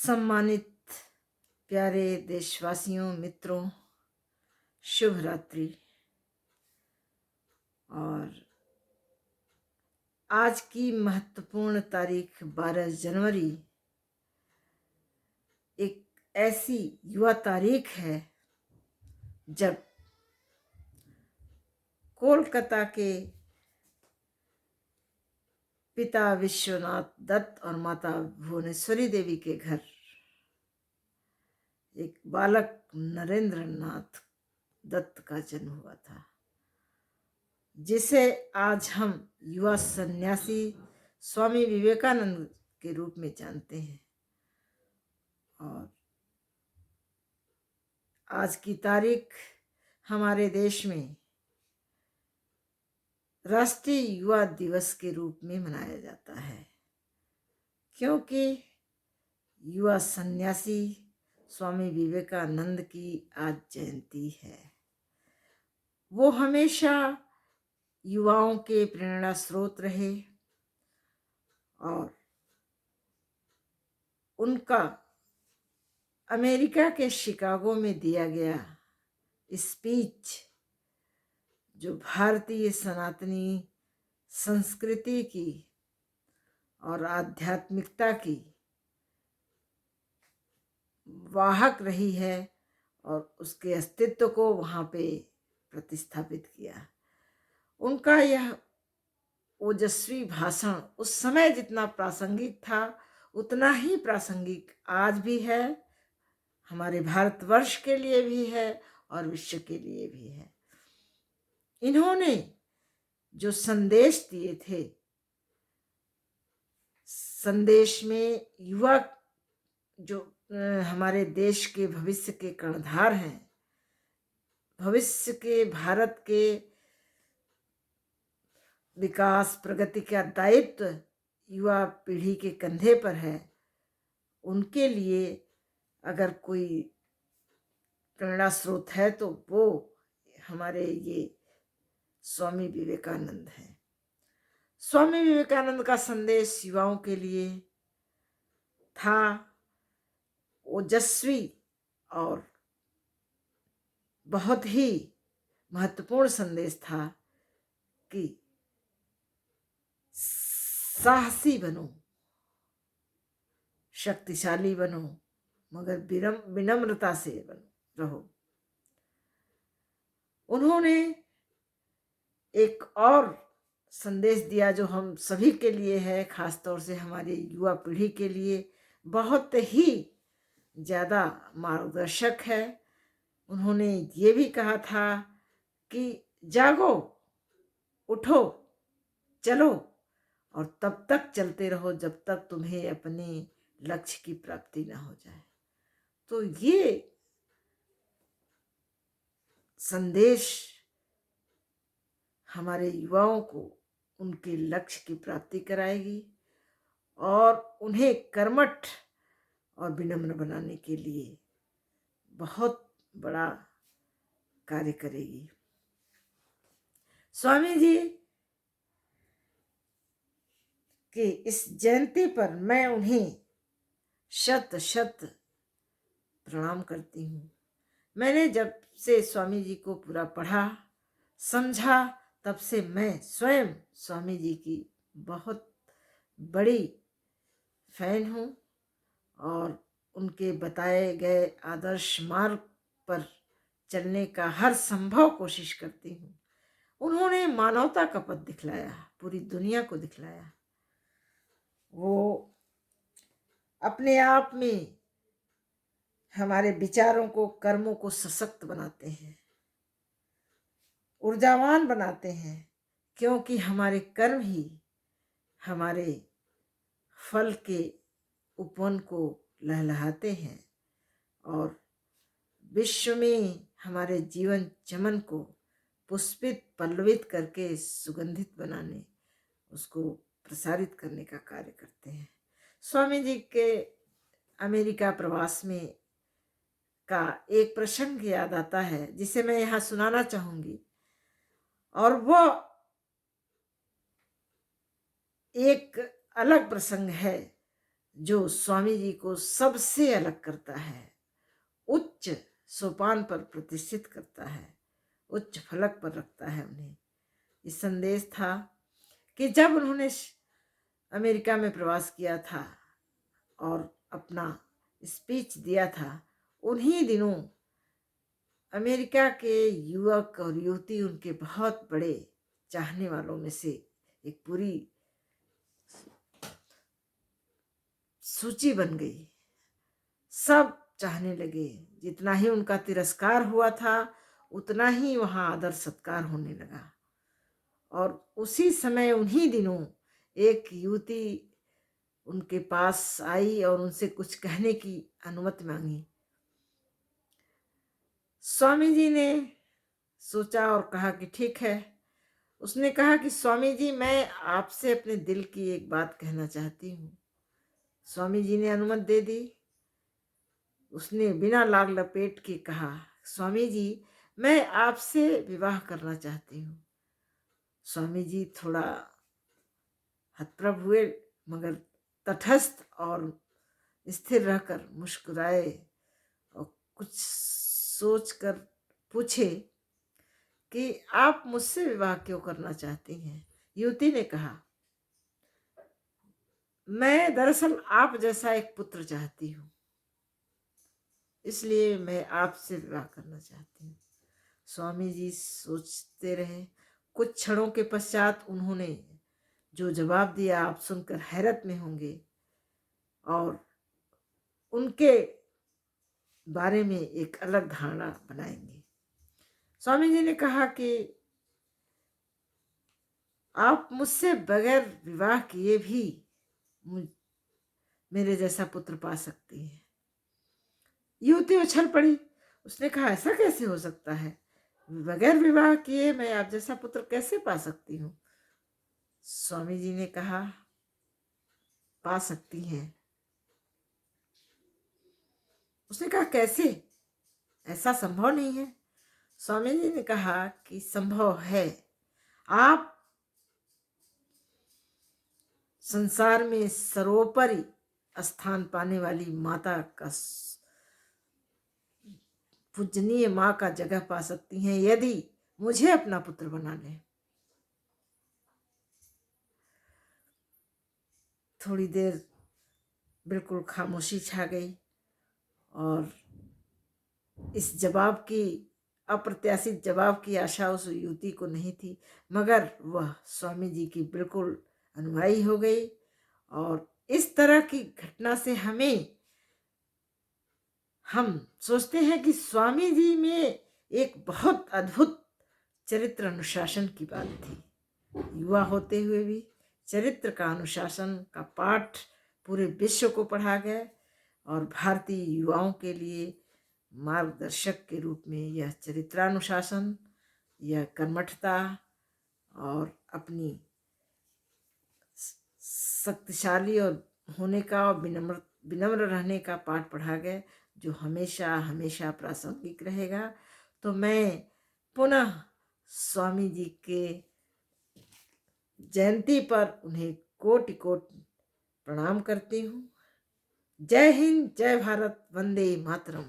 सम्मानित प्यारे देशवासियों, मित्रों, शुभ रात्रि। और आज की महत्वपूर्ण तारीख 12 जनवरी एक ऐसी युवा तारीख है जब कोलकाता के पिता विश्वनाथ दत्त और माता भुवनेश्वरी देवी के घर एक बालक नरेंद्र नाथ दत्त का जन्म हुआ था, जिसे आज हम युवा सन्यासी स्वामी विवेकानंद के रूप में जानते हैं। और आज की तारीख हमारे देश में राष्ट्रीय युवा दिवस के रूप में मनाया जाता है, क्योंकि युवा सन्यासी स्वामी विवेकानंद की आज जयंती है। वो हमेशा युवाओं के प्रेरणा स्रोत रहे और उनका अमेरिका के शिकागो में दिया गया स्पीच, जो भारतीय सनातनी संस्कृति की और आध्यात्मिकता की वाहक रही है और उसके अस्तित्व को वहाँ पे प्रतिस्थापित किया। उनका यह ओजस्वी भाषण उस समय जितना प्रासंगिक था उतना ही प्रासंगिक आज भी है, हमारे भारतवर्ष के लिए भी है और विश्व के लिए भी है। इन्होंने जो संदेश दिए थे, संदेश में युवा जो हमारे देश के भविष्य के कर्णधार हैं, भविष्य के भारत के विकास प्रगति का दायित्व युवा पीढ़ी के कंधे पर है। उनके लिए अगर कोई प्रेरणा स्रोत है तो वो हमारे ये स्वामी विवेकानंद हैं। स्वामी विवेकानंद का संदेश युवाओं के लिए था ओजस्वी और बहुत ही महत्वपूर्ण संदेश था कि साहसी बनो, शक्तिशाली बनो, मगर विनम्रता से रहो। उन्होंने एक और संदेश दिया जो हम सभी के लिए है, खासतौर से हमारी युवा पीढ़ी के लिए बहुत ही ज़्यादा मार्गदर्शक है। उन्होंने ये भी कहा था कि जागो, उठो, चलो और तब तक चलते रहो जब तक तुम्हें अपने लक्ष्य की प्राप्ति ना हो जाए। तो ये संदेश हमारे युवाओं को उनके लक्ष्य की प्राप्ति कराएगी और उन्हें कर्मठ और विनम्र बनाने के लिए बहुत बड़ा कार्य करेगी। स्वामी जी कि इस जयंती पर मैं उन्हें शत शत प्रणाम करती हूँ। मैंने जब से स्वामी जी को पूरा पढ़ा समझा, तब से मैं स्वयं स्वामी जी की बहुत बड़ी फैन हूँ और उनके बताए गए आदर्श मार्ग पर चलने का हर संभव कोशिश करती हूँ। उन्होंने मानवता का पथ दिखलाया, पूरी दुनिया को दिखलाया। वो अपने आप में हमारे विचारों को, कर्मों को सशक्त बनाते हैं, ऊर्जावान बनाते हैं, क्योंकि हमारे कर्म ही हमारे फल के उपवन को लहलहाते हैं और विश्व में हमारे जीवन चमन को पुष्पित पल्लवित करके सुगंधित बनाने, उसको प्रसारित करने का कार्य करते हैं। स्वामी जी के अमेरिका प्रवास में का एक प्रसंग याद आता है जिसे मैं यहाँ सुनाना चाहूंगी, और वो एक अलग प्रसंग है जो स्वामी जी को सबसे अलग करता है, उच्च सोपान पर प्रतिष्ठित करता है, उच्च फलक पर रखता है उन्हें। इस संदेश था कि जब उन्होंने अमेरिका में प्रवास किया था और अपना स्पीच दिया था, उन्हीं दिनों अमेरिका के युवक और युवती उनके बहुत बड़े चाहने वालों में से एक पूरी सूची बन गई। सब चाहने लगे। जितना ही उनका तिरस्कार हुआ था, उतना ही वहां आदर सत्कार होने लगा। और उसी समय उन्हीं दिनों एक युवती उनके पास आई और उनसे कुछ कहने की अनुमति मांगी। स्वामी जी ने सोचा और कहा कि ठीक है। उसने कहा कि स्वामी जी, मैं आपसे अपने दिल की एक बात कहना चाहती हूँ। स्वामी जी ने अनुमति दे दी। उसने बिना लाग लपेट के कहा, स्वामी जी, मैं आपसे विवाह करना चाहती हूँ। स्वामी जी थोड़ा हतप्रभ हुए, मगर तटस्थ और स्थिर रहकर मुस्कुराए और कुछ सोचकर पूछे कि आप मुझसे विवाह क्यों करना चाहती हैं? युवती ने कहा, मैं दरअसल आप जैसा एक पुत्र चाहती हूँ, इसलिए मैं आपसे विवाह करना चाहती हूँ। स्वामी जी सोचते रहे। कुछ क्षणों के पश्चात उन्होंने जो जवाब दिया आप सुनकर हैरत में होंगे और उनके बारे में एक अलग धारणा बनाएंगे। स्वामी जी ने कहा कि आप मुझसे बगैर विवाह किए भी मेरे जैसा पुत्र पा सकती हैं। युवती उछल पड़ी। उसने कहा, ऐसा कैसे हो सकता है? बगैर विवाह किए मैं आप जैसा पुत्र कैसे पा सकती हूँ? स्वामी जी ने कहा, पा सकती हैं। उसने कहा, कैसे? ऐसा संभव नहीं है। स्वामी जी ने कहा कि संभव है। आप संसार में सर्वोपरि स्थान पाने वाली माता का, पूजनीय माँ का जगह पा सकती हैं यदि मुझे अपना पुत्र बना लें। थोड़ी देर बिल्कुल खामोशी छा गई और इस जवाब की, अप्रत्याशित जवाब की आशा उस युवती को नहीं थी, मगर वह स्वामी जी की बिल्कुल अनुयायी हो गई। और इस तरह की घटना से हम सोचते हैं कि स्वामी जी में एक बहुत अद्भुत चरित्र अनुशासन की बात थी। युवा होते हुए भी चरित्र का अनुशासन का पाठ पूरे विश्व को पढ़ा गया और भारतीय युवाओं के लिए मार्गदर्शक के रूप में यह चरित्रानुशासन, यह कर्मठता और अपनी शक्तिशाली और होने का और विनम्र रहने का पाठ पढ़ा गया, जो हमेशा हमेशा प्रासंगिक रहेगा। तो मैं पुनः स्वामी जी के जयंती पर उन्हें कोटि कोटि प्रणाम करती हूँ। जय हिंद, जय भारत, वंदे मातरम।